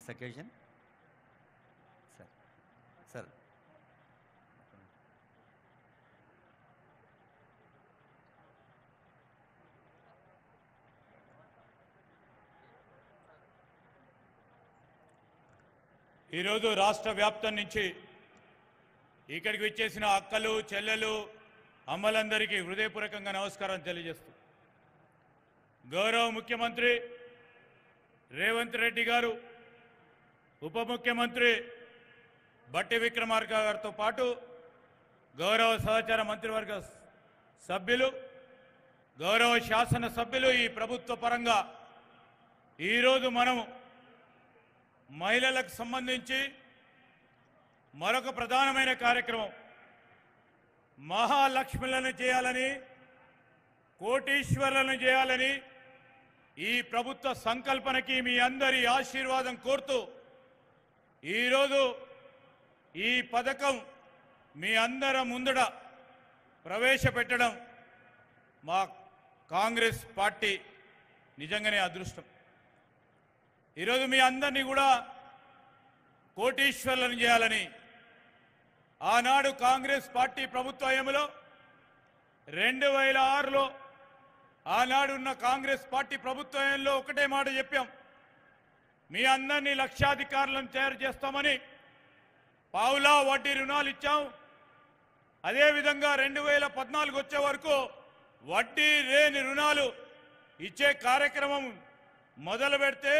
this occasion. Sir. Sir. ఈరోజు రాష్ట్ర వ్యాప్తం నుంచి ఇక్కడికి వచ్చేసిన అక్కలు చెల్లెలు అమ్మలందరికీ హృదయపూర్వకంగా నమస్కారం తెలియజేస్తూ గౌరవ ముఖ్యమంత్రి రేవంత్ రెడ్డి గారు ఉప ముఖ్యమంత్రి బట్టి విక్రమార్క గారితో పాటు గౌరవ సహచార మంత్రివర్గ సభ్యులు గౌరవ శాసన సభ్యులు ఈ ప్రభుత్వ పరంగా ఈరోజు మనం మహిళలకు సంబంధించి మరొక ప్రధానమైన కార్యక్రమం మహాలక్ష్ములను చేయాలని కోటీశ్వరులను చేయాలని ఈ ప్రభుత్వ సంకల్పనకి మీ అందరి ఆశీర్వాదం కోరుతూ ఈరోజు ఈ పథకం మీ అందరి ముందట ప్రవేశపెట్టడం మా కాంగ్రెస్ పార్టీ నిజంగానే అదృష్టం. ఈరోజు మీ అందరినీ కూడా కోటీశ్వరులను చేయాలని ఆనాడు కాంగ్రెస్ పార్టీ ప్రభుత్వ హయాంలో 2006లో ఆనాడున్న కాంగ్రెస్ పార్టీ ప్రభుత్వ హయాంలో ఒకటే మాట చెప్పాం, మీ అందరినీ లక్షాధికారులను తయారు చేస్తామని పావులా వడ్డీ రుణాలు ఇచ్చాం. అదేవిధంగా 2014 వచ్చే వరకు వడ్డీ లేని రుణాలు ఇచ్చే కార్యక్రమం మొదలు పెడితే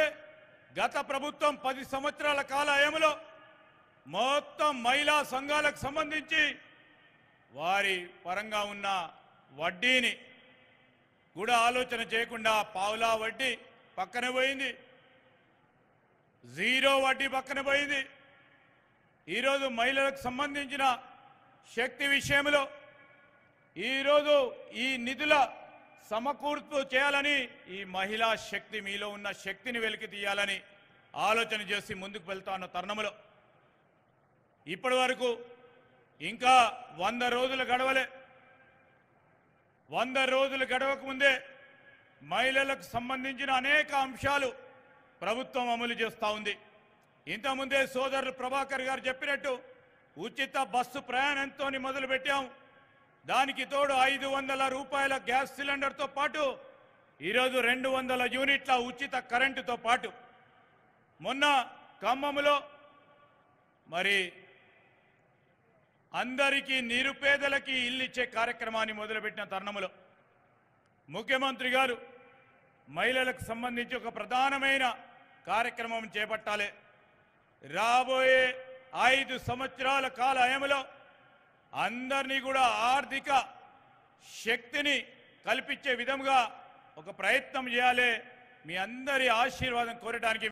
గత ప్రభుత్వం 10 సంవత్సరాల కాల హయాంలో మొత్తం మహిళా సంఘాలకు సంబంధించి వారి పరంగా ఉన్న వడ్డీని కూడా ఆలోచన చేయకుండా పావులా వడ్డీ పక్కన పోయింది, జీరో వడ్డీ పక్కన పోయింది. ఈరోజు మహిళలకు సంబంధించిన శక్తి విషయంలో ఈరోజు ఈ నిధుల సమకూర్పు చేయాలని ఈ మహిళా శక్తి మీలో ఉన్న శక్తిని వెలికి తీయాలని ఆలోచన చేసి ముందుకు వెళ్తా ఉన్న తరుణంలో ఇప్పటి వరకు ఇంకా 100 రోజులు గడవలే. 100 రోజులు గడవకముందే మహిళలకు సంబంధించిన అనేక అంశాలు ప్రభుత్వం అమలు చేస్తూ ఉంది. ఇంతకుముందే సోదరులు ప్రభాకర్ గారు చెప్పినట్టు ఉచిత బస్సు ప్రయాణంతో మొదలు పెట్టాం. దానికి తోడు 500 రూపాయల గ్యాస్ సిలిండర్తో పాటు ఈరోజు 200 యూనిట్ల ఉచిత కరెంటుతో పాటు మొన్న ఖమ్మంలో మరి అందరికీ నిరుపేదలకి ఇల్లు ఇచ్చే కార్యక్రమాన్ని మొదలుపెట్టిన తరుణంలో ముఖ్యమంత్రి గారు మహిళలకు సంబంధించి ఒక ప్రధానమైన కార్యక్రమం చేపట్టాలి. రాబోయే 5 సంవత్సరాల కాల హయాంలో అందరినీ కూడా ఆర్థిక శక్తిని కల్పించే విధంగా ఒక ప్రయత్నం చేయాలి. మీ అందరి ఆశీర్వాదం కోరడానికి